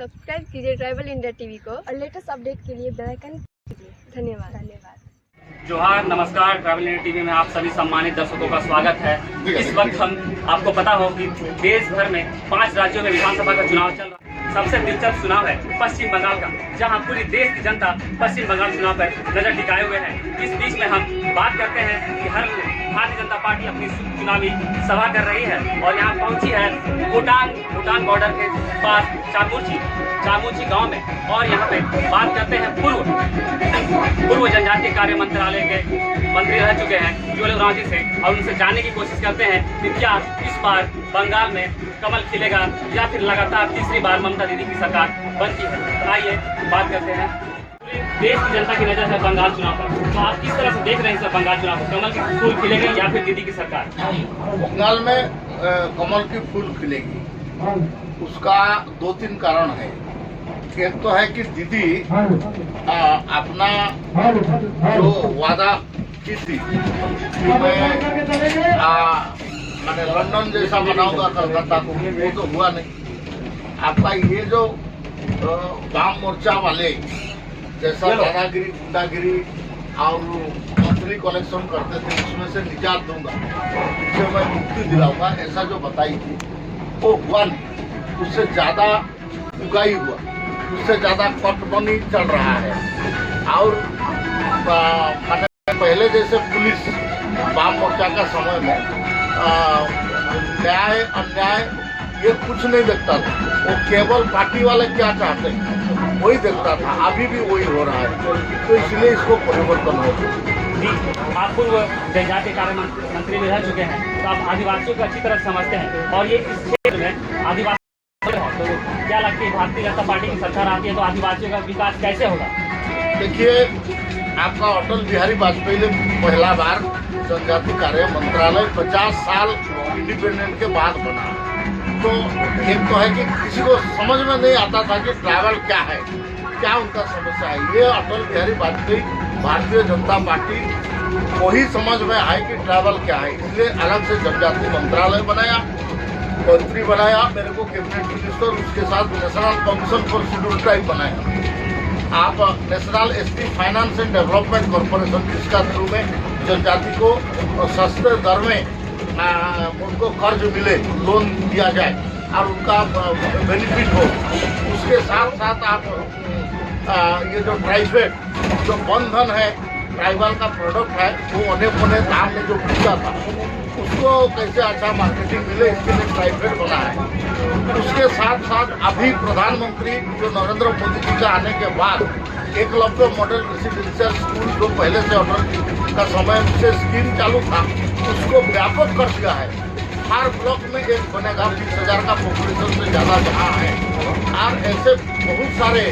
Subscribe कीजिए tribal India TV को और लेटेस्ट अपडेट के लिए बेल आइकन कीजिए। धन्यवाद। जोहार, नमस्कार। ट्रैवल इंडिया टीवी में आप सभी सम्मानित दर्शकों का स्वागत है। इस वक्त हम आपको पता हो कि देश भर में 5 राज्यों में विधानसभा का चुनाव चल रहा है। सबसे दिलचस्प चुनाव है पश्चिम बंगाल का, जहां पूरी देश की जनता पश्चिम बंगाल चुनाव पर नजर टिकाए हुए है। इस बीच में हम बात करते हैं कि हर भारतीय जनता पार्टी अपनी चुनावी सभा कर रही है और यहाँ पहुंची है भूटान बॉर्डर के पास चामुची गांव में। और यहाँ पे बात करते हैं पूर्व जनजातीय कार्य मंत्रालय के मंत्री रह चुके हैं जुएल ओरांव जी से, और उनसे जानने की कोशिश करते हैं कि क्या इस बार बंगाल में कमल खिलेगा या फिर लगातार तीसरी बार ममता दीदी की सरकार बनती है। आइए बात करते हैं। देश की जनता की नजर है बंगाल चुनाव पर, तो आप किस तरह से देख रहे हैं सर बंगाल चुनाव को? कमल की फूल खिलेगी या फिर दीदी की सरकार? बंगाल में कमल की फूल खिलेगी। उसका 2-3 कारण है। एक तो है कि दीदी अपना जो वादा की थी कि मैं लंदन जैसा बनाऊंगा कलकत्ता को, वो तो हुआ नहीं। आपका ये जो वाम मोर्चा वाले जैसा दादागिरी गुंडागिरी और मंथली कलेक्शन करते थे, उसमें से निजात दूंगा, उससे मैं मुक्ति दिलाऊंगा, ऐसा जो बताई थी वो हुआ नहीं। उससे ज्यादा उगाई हुआ, उससे ज्यादा कटमनी चल रहा है। और पहले जैसे पुलिस वाम मोर्चा का समय में न्याय अन्याय ये कुछ नहीं देखता था, वो केवल पार्टी वाले क्या चाहते हैं वही देखता था। अभी भी वही हो रहा है, तो इसलिए इसको परिवर्तन हो। आप पूर्व जनजातीय कार्य मंत्री भी रह चुके हैं, तो आप आदिवासियों को अच्छी तरह समझते हैं और ये इस क्षेत्र में आदिवासी तो क्या लगता है भारतीय जनता पार्टी की सरकार आती है तो आदिवासियों का विकास कैसे होगा? देखिए, आपका अटल बिहारी वाजपेयी ने पहला बार जनजातीय कार्य मंत्रालय 50 साल इंडिपेंडेंट के बाद बना। तो एक तो है कि किसी को समझ में नहीं आता था कि ट्राइबल क्या है, क्या उनका समस्या है। ये अटल बिहारी वाजपेयी भारतीय जनता पार्टी को ही समझ में आए कि ट्राइबल क्या है, इसलिए अलग से जनजातीय मंत्रालय बनाया, मंत्री बनाया, मेरे को कैबिनेट मिनिस्टर, उसके साथ national commission for schedule tribe बनाया। आप national ST finance and development corporation, जिसका थ्रू में जनजाति को सस्ते दर में उनको कर्ज मिले, लोन दिया जाए और उनका बेनिफिट हो। उसके साथ साथ आप ये जो ट्राइफेड जो बंधन है, ट्राइबल का प्रोडक्ट है, वो अनेक दाम में जो बिकता था उसको कैसे अच्छा मार्केटिंग मिले, इसके लिए ट्राइफेड बना है। उसके साथ साथ अभी प्रधानमंत्री जो नरेंद्र मोदी जी का आने के बाद एकलव्य मॉडल रेसिडेंशियल स्कूल जो पहले से ऑर्डर का समय से स्कीम चालू था, उसको व्यापक कर दिया है। हर ब्लॉक में एक बनेगा, 20,000 का पॉपुलेशन से ज़्यादा जहाँ है। और ऐसे बहुत सारे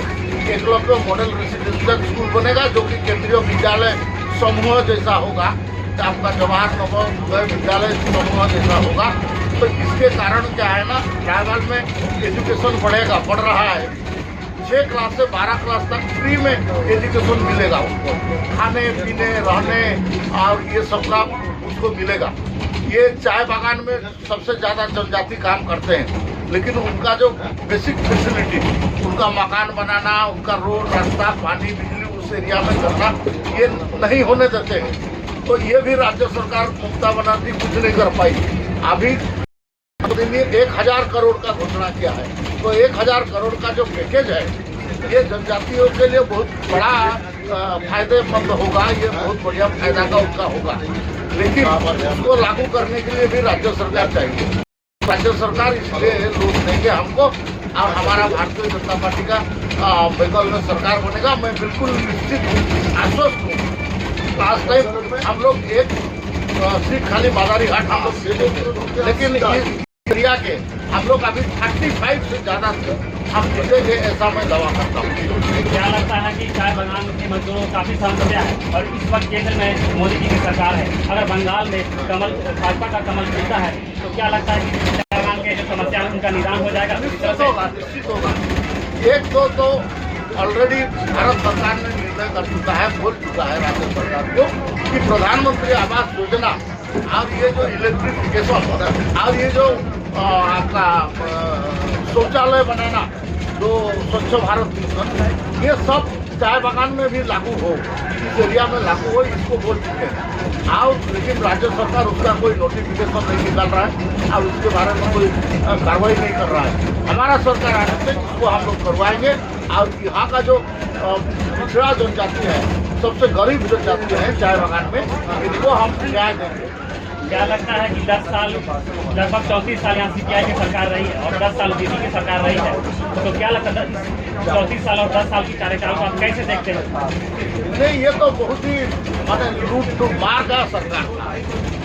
एकलव्य मॉडल रेसिडेंशियल स्कूल बनेगा जो कि केंद्रीय विद्यालय समूह जैसा होगा, आपका जवाहर नवोदय विद्यालय समूह जैसा होगा। तो इसके कारण क्या है ना, ट्राइबल में एजुकेशन बढ़ रहा है। 6 क्लास से 12 क्लास तक फ्री में एजुकेशन मिलेगा उनको, खाने पीने रहने और ये सब का उसको मिलेगा। ये चाय बागान में सबसे ज़्यादा जनजाति काम करते हैं, लेकिन उनका जो बेसिक फैसिलिटी, उनका मकान बनाना, उनका रोड रास्ता पानी बिजली उस एरिया में करना, ये नहीं होने देते हैं। तो ये भी राज्य सरकार ममता बनर्जी कुछ नहीं कर पाई। अभी 1000 करोड़ का घोषणा किया है, तो 1000 करोड़ का जो पैकेज है ये जनजातियों के लिए बहुत बड़ा फायदेमंद होगा, ये बहुत बढ़िया फायदा का उनका होगा। लेकिन उसको लागू करने के लिए भी राज्य सरकार चाहिए। राज्य सरकार इसलिए लोग देंगे हमको, और हमारा भारतीय जनता पार्टी का बंगाल में सरकार बनेगा। मैं बिल्कुल निश्चित आश्वस्त हूँ। लास्ट टाइम हम लोग एक सीट खाली बाजारी घाट हम लोग जीते, लेकिन इस एरिया के हम लोग अभी 35 से ज़्यादा हम जीतेंगे, ऐसा मैं दावा करता हूँ। क्या लगता है कि चाय बागान के मजदूरों को काफी समस्या है और इस वक्त केंद्र में मोदी जी की सरकार है, अगर बंगाल में भाजपा का कमल खिलता है तो क्या लगता है कि चाय बागान के जो समस्या है उनका निदान हो जाएगा? निश्चित होगा। 1-2 तो ऑलरेडी भारत सरकार ने निर्णय कर चुका है, बोल चुका है राज्य सरकार को कि प्रधानमंत्री आवास योजना और ये जो इलेक्ट्रिफिकेशन और ये जो आपका शौचालय बनाना, जो स्वच्छ भारत मिशन, ये सब चाय बागान में भी लागू हो, इस एरिया में लागू हो, इसको बोल चुके हैं। और लेकिन राज्य सरकार उसका कोई नोटिफिकेशन नहीं निकाल रहा है और उसके बारे में कोई कार्रवाई नहीं कर रहा है। हमारा सरकार आने से इसको हम लोग करवाएंगे और यहाँ का जो पिछड़ा जनजाति है, सबसे गरीब जनजाति है चाय बागान में, इनको हम न्याय देंगे। क्या लगता है कि 10 साल लगभग 34 साल यहाँ सीपीआई की सरकार रही है और 10 साल बीजेपी की सरकार रही है, तो क्या लगता है 34 साल और 10 साल की कार्यकाल को आप कैसे देखते हैं? नहीं, ये तो बहुत ही माने लूट टू मार का सरकार था।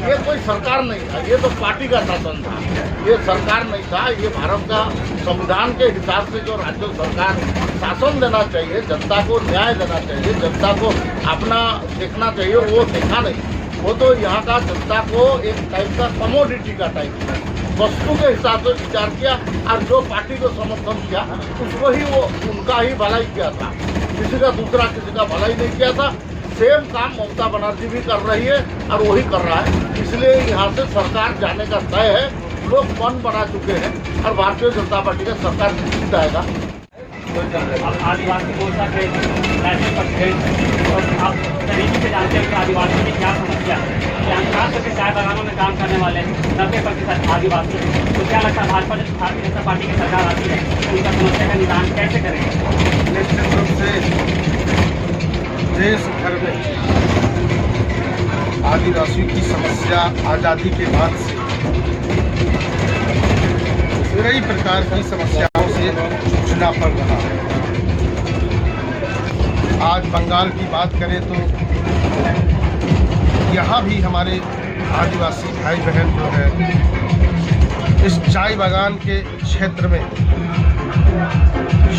ये कोई सरकार नहीं था, ये तो पार्टी का शासन था, ये सरकार नहीं था। ये भारत का संविधान के हिसाब से जो राज्य सरकार शासन देना चाहिए, जनता को न्याय देना चाहिए, जनता को अपना देखना चाहिए, वो देखा नहीं। वो तो यहाँ का जनता को एक टाइप का कमोडिटी का टाइप है, वस्तु के हिसाब से विचार किया और जो पार्टी को समर्थन किया उसको ही वो उनका ही भलाई किया था, किसी का दूसरा किसी का भलाई नहीं किया था। सेम काम ममता बनर्जी भी कर रही है और वही कर रहा है, इसलिए यहाँ से सरकार जाने का तय है। लोग मन बना चुके हैं और भारतीय जनता पार्टी का सरकार निश्चित आएगा। आप आदिवासी मोर्चा के नेशनल प्रेसिडेंट और आप तरीके से जानते हैं कि आदिवासियों की क्या समस्या है। यहाँ खास करके चाय बागानों में काम करने वाले 90% आदिवासी हैं। तो क्या लगता है भाजपा भारतीय जनता पार्टी की सरकार आती है तो उनका समस्या का निदान कैसे करेंगे? निश्चित रूप से देश भर में आदिवासियों की समस्या आज़ादी के बाद से कई प्रकार की समस्याओं से जूझना पड़ रहा है। आज बंगाल की बात करें तो यहाँ भी हमारे आदिवासी भाई बहन जो है इस चाय बागान के क्षेत्र में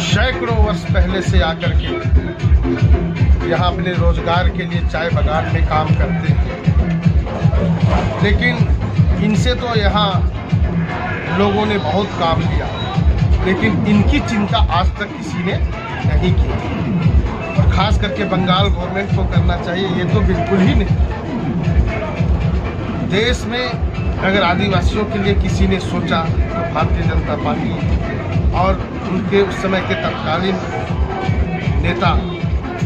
सैकड़ों वर्ष पहले से आकर के यहाँ अपने रोजगार के लिए चाय बागान में काम करते हैं, लेकिन इनसे तो यहाँ लोगों ने बहुत काम लिया, लेकिन इनकी चिंता आज तक किसी ने नहीं की। और ख़ास करके बंगाल गवर्नमेंट को करना चाहिए, ये तो बिल्कुल ही नहीं। देश में अगर आदिवासियों के लिए किसी ने सोचा तो भारतीय जनता पार्टी और उनके उस समय के तत्कालीन नेता,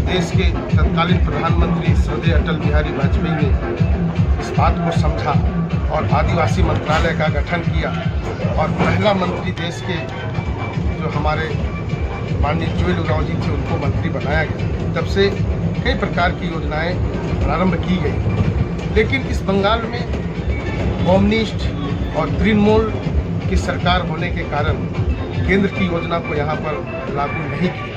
देश के तत्कालीन प्रधानमंत्री स्वर्गीय अटल बिहारी वाजपेयी ने इस बात को समझा और आदिवासी मंत्रालय का गठन किया और पहला मंत्री देश के जो हमारे माननीय जुएल उरांव जी थे उनको मंत्री बनाया गया। तब से कई प्रकार की योजनाएं प्रारंभ की गई, लेकिन इस बंगाल में कम्युनिस्ट और तृणमूल की सरकार होने के कारण केंद्र की योजना को यहाँ पर लागू नहीं किया,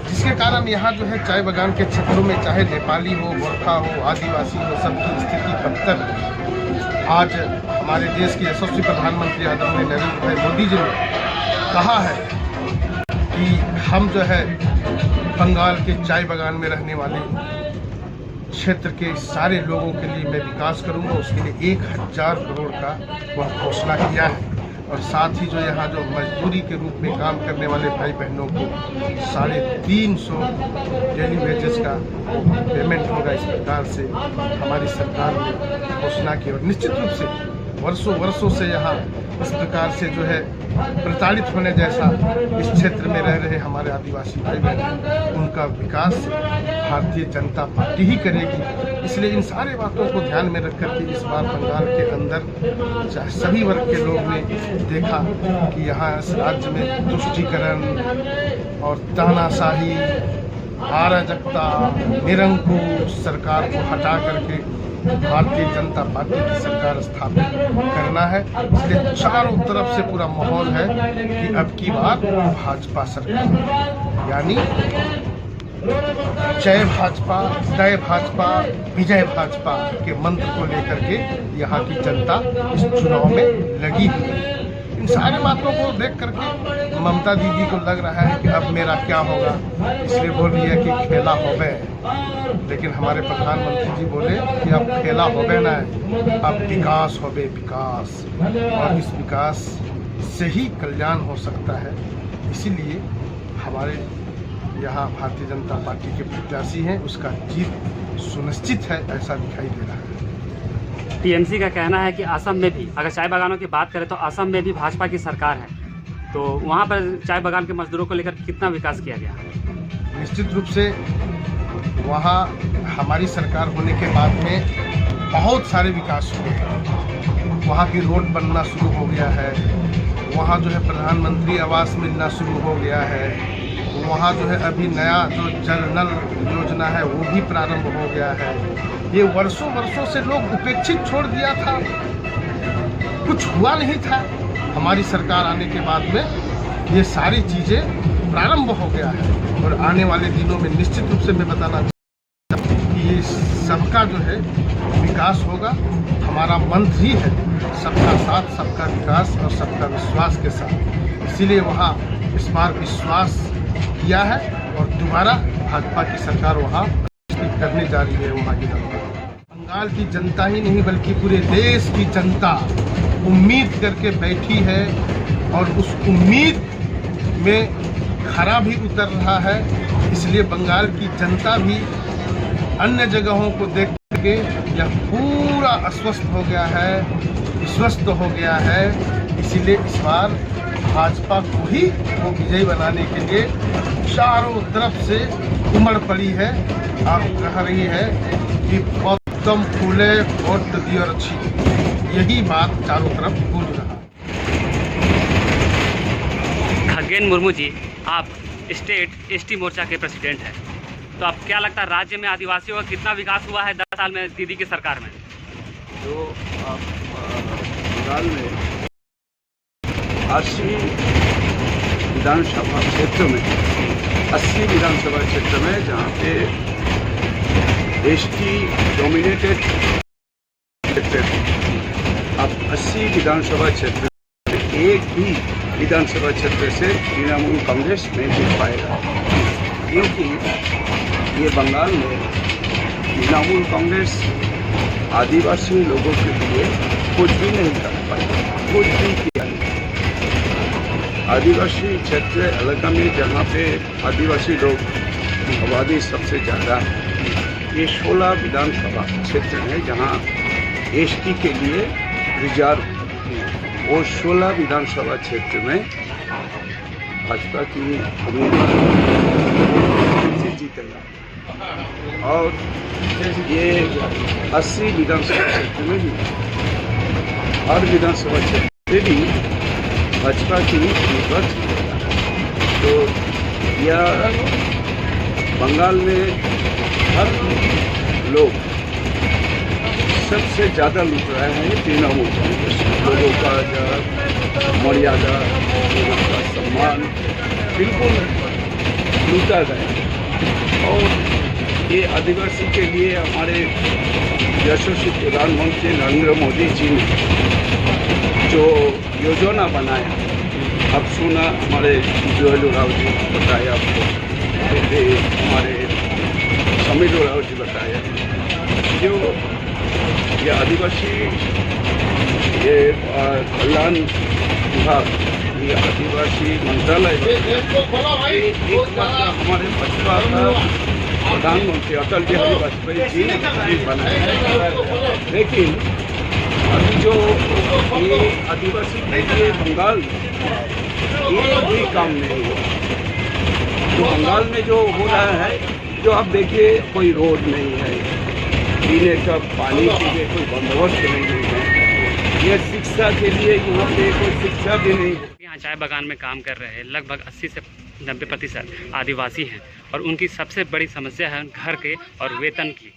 जिसके कारण यहाँ जो है चाय बागान के क्षेत्रों में चाहे नेपाली हो, गोरखा हो, आदिवासी हो, सबकी स्थिति बदतर है। आज हमारे देश के यशस्वी प्रधानमंत्री आदरणीय नरेंद्र भाई मोदी जी ने कहा है कि हम जो है बंगाल के चाय बागान में रहने वाले क्षेत्र के सारे लोगों के लिए मैं विकास करूंगा। उसके लिए 1000 करोड़ का वह घोषणा किया है और साथ ही जो यहाँ जो मजदूरी के रूप में काम करने वाले भाई बहनों को 350 डेली वेजेस का पेमेंट होगा। इस प्रकार से हमारी सरकार ने घोषणा की और निश्चित रूप से वर्षों से यहाँ इस प्रकार से जो है प्रताड़ित होने जैसा इस क्षेत्र में रह रहे हमारे आदिवासी भाई बहन, उनका विकास भारतीय जनता पार्टी ही करेगी। इसलिए इन सारे बातों को ध्यान में रख कर के इस बार बंगाल के अंदर सभी वर्ग के लोग ने देखा कि यहाँ इस राज्य में तुष्टीकरण और तानाशाही, अराजकता, निरंकुश सरकार को हटा करके भारतीय जनता पार्टी की सरकार स्थापित करना है। इसलिए चारों तरफ से पूरा माहौल है कि अब की बार भाजपा सरकार, यानी जय भाजपा, जय भाजपा, विजय भाजपा के मंत्र को लेकर के यहाँ की जनता इस चुनाव में लगी हुई है। इन सारी बातों को देख करके ममता दीदी को लग रहा है कि अब मेरा क्या होगा, इसलिए बोल रही है कि खेला होवे। लेकिन हमारे प्रधानमंत्री जी बोले कि अब खेला होवे ना है, अब विकास होवे, विकास, और इस विकास से ही कल्याण हो सकता है। इसीलिए हमारे यहाँ भारतीय जनता पार्टी के प्रत्याशी हैं, उसका जीत सुनिश्चित है, ऐसा दिखाई दे रहा है। टीएमसी का कहना है कि असम में भी, अगर चाय बागानों की बात करें तो असम में भी भाजपा की सरकार है, तो वहाँ पर चाय बागान के मजदूरों को लेकर कितना विकास किया गया? निश्चित रूप से वहाँ हमारी सरकार होने के बाद में बहुत सारे विकास हुए हैं। वहाँ की रोड बनना शुरू हो गया है, वहाँ जो है प्रधानमंत्री आवास मिलना शुरू हो गया है, वहाँ जो है अभी नया जो जल नल योजना है वो भी प्रारंभ हो गया है। ये वर्षों वर्षों से लोग उपेक्षित छोड़ दिया था, कुछ हुआ नहीं था। हमारी सरकार आने के बाद में ये सारी चीज़ें प्रारंभ हो गया है और आने वाले दिनों में निश्चित रूप से मैं बताना चाहता हूँ कि ये सबका जो है विकास होगा। हमारा मंत्र ही है सबका साथ, सबका विकास और सबका विश्वास के साथ। इसीलिए वहाँ इस बार विश्वास किया है और दोबारा भाजपा की सरकार वहाँ करने जा रही है। वहाँ की जनता, बंगाल की जनता ही नहीं बल्कि पूरे देश की जनता उम्मीद करके बैठी है और उस उम्मीद में खरा भी उतर रहा है। इसलिए बंगाल की जनता भी अन्य जगहों को देख के यह पूरा अस्वस्थ हो गया है, विश्वस्त हो गया है। इसीलिए इस बार भाजपा को ही वो विजयी बनाने के लिए चारों तरफ से उमड़ पड़ी है और कह रही है कि पद्म फूले वोट दियो रक्षी। यही बात चारों तरफ गूंज रहा है। खगेन मुर्मू जी, आप स्टेट एसटी मोर्चा के प्रेसिडेंट हैं, तो आप क्या लगता है राज्य में आदिवासियों का कितना विकास हुआ है 10 साल में दीदी की सरकार में? जो बंगाल में 80 विधानसभा क्षेत्र में 80 विधानसभा क्षेत्र में जहाँ पे एसटी डोमिनेटेड क्षेत्र, अब 80 विधानसभा क्षेत्र में एक भी विधानसभा क्षेत्र से तृणमूल कांग्रेस नहीं जीत पाएगा, क्योंकि ये बंगाल में तृणमूल कांग्रेस आदिवासी लोगों के लिए कुछ भी नहीं कर पाई, कुछ भी किया नहीं। आदिवासी क्षेत्र इलाका में जहाँ पे आदिवासी लोग आबादी सबसे ज़्यादा है, ये 16 विधानसभा क्षेत्र है जहाँ एसटी के लिए रिजर्व, वो 16 विधानसभा क्षेत्र में भाजपा की उम्मीदवार से जीतेगा और ये 80 विधानसभा क्षेत्र में भी हर विधानसभा क्षेत्र में भी भाजपा की उम्मीदवार जीतेगा। तो यह बंगाल में हर लोग सबसे ज़्यादा लूट रहे हैं तृणमूल कांग्रेस। लोगों का मर्यादा, लोगों का सम्मान बिल्कुल लूटा गया। और ये आदिवासी के लिए हमारे यशस्वी प्रधानमंत्री नरेंद्र मोदी जी ने जो योजना बनाया, अब सुना हमारे जुएल उरांव जी बताया आपको, हमारे समीर उरांव जी बताया, जो ये आदिवासी ये कल्याण विभाग, ये आदिवासी मंत्रालय हमारे भाजपा का प्रधानमंत्री अटल बिहारी वाजपेयी जी ने बनाया। लेकिन अभी जो ये आदिवासी के लिए बंगाल एक भी काम नहीं हुआ। तो बंगाल में जो हो रहा है, जो आप देखिए कोई रोड नहीं है, पीने का पानी के लिए कोई बंदोबस्त नहीं है, ये शिक्षा के लिए यहाँ पे कोई शिक्षा भी नहीं है। यहाँ चाय बागान में काम कर रहे हैं लगभग 80 से 90% आदिवासी हैं और उनकी सबसे बड़ी समस्या है घर के और वेतन की।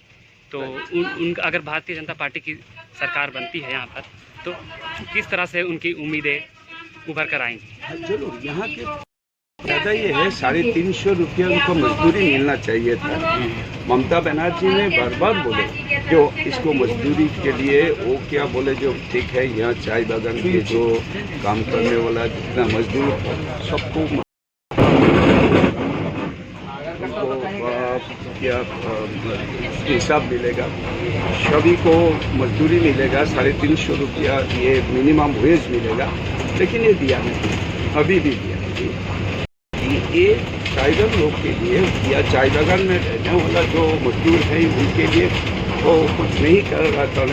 तो उन अगर भारतीय जनता पार्टी की सरकार बनती है यहाँ पर, तो किस तरह से उनकी उम्मीदें उभर कर आएंगी? जरूर, यहाँ के ज़्यादा ये है 350 रुपया उनको मजदूरी मिलना चाहिए था। ममता बनर्जी ने बार बार बोले जो इसको मजदूरी के लिए, वो क्या बोले, जो ठीक है यहाँ चाय बागान के जो काम करने वाला जितना मजदूर सबको क्या हिसाब मिलेगा, सभी को मजदूरी मिलेगा, 350 रुपया ये मिनिमम वेज मिलेगा, लेकिन ये दिया नहीं, अभी भी दिया नहीं। ये ट्राइबल लोग के लिए या चाय बागान में रहने वाला जो मजदूर है उनके लिए तो कुछ नहीं कर रहा था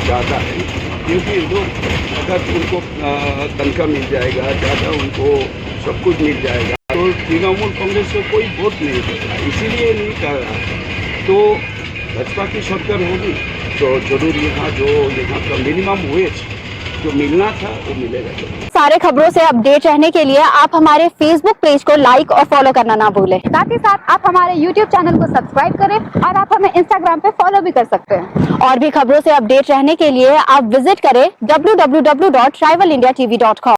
ज़्यादा है। क्योंकि लोग अगर उनको तनख्वाह मिल जाएगा, ज़्यादा उनको सब कुछ मिल जाएगा, तो तृणमूल कांग्रेस को कोई वोट नहीं देगा, इसीलिए नहीं कर रहा। तो भाजपा की सरकार होगी तो जरूर यहाँ का मिनिमम वेज जो मिलना था वो मिलेगा। सारे खबरों से अपडेट रहने के लिए आप हमारे फेसबुक पेज को लाइक और फॉलो करना ना भूलें। साथ ही साथ आप हमारे यूट्यूब चैनल को सब्सक्राइब करें और आप हमें इंस्टाग्राम पे फॉलो भी कर सकते हैं। और भी खबरों से अपडेट रहने के लिए आप विजिट करें www.rivalindiatv.com।